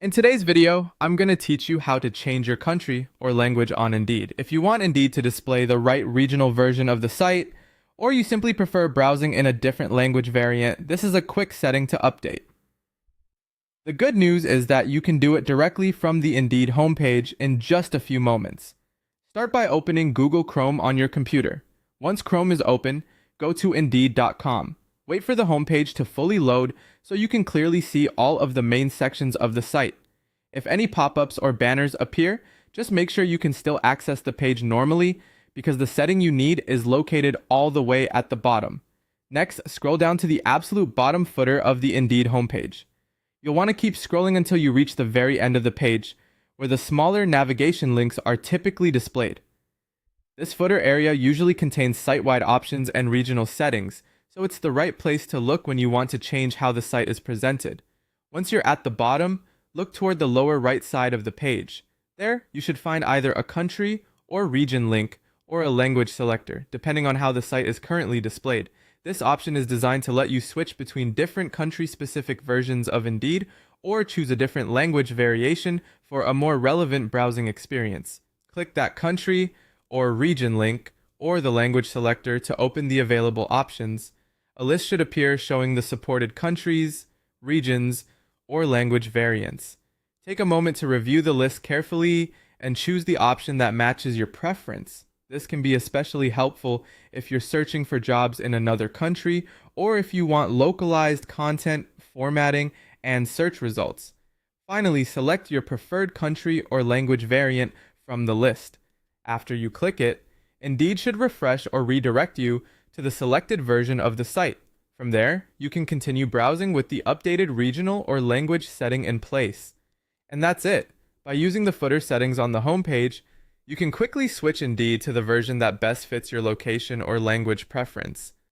In today's video, I'm going to teach you how to change your country or language on Indeed. If you want Indeed to display the right regional version of the site, or you simply prefer browsing in a different language variant, this is a quick setting to update. The good news is that you can do it directly from the Indeed homepage in just a few moments. Start by opening Google Chrome on your computer. Once Chrome is open, go to Indeed.com. Wait for the homepage to fully load so you can clearly see all of the main sections of the site. If any pop-ups or banners appear, just make sure you can still access the page normally because the setting you need is located all the way at the bottom. Next, scroll down to the absolute bottom footer of the Indeed homepage. You'll want to keep scrolling until you reach the very end of the page, where the smaller navigation links are typically displayed. This footer area usually contains site-wide options and regional settings, so it's the right place to look when you want to change how the site is presented. Once you're at the bottom, look toward the lower right side of the page. There, you should find either a country or region link or a language selector, depending on how the site is currently displayed. This option is designed to let you switch between different country-specific versions of Indeed or choose a different language variation for a more relevant browsing experience. Click that country or region link or the language selector to open the available options. A list should appear showing the supported countries, regions, or language variants. Take a moment to review the list carefully and choose the option that matches your preference. This can be especially helpful if you're searching for jobs in another country or if you want localized content, formatting, and search results. Finally, select your preferred country or language variant from the list. After you click it, Indeed should refresh or redirect you to the selected version of the site. From there, you can continue browsing with the updated regional or language setting in place. And that's it. By using the footer settings on the homepage, you can quickly switch Indeed to the version that best fits your location or language preference.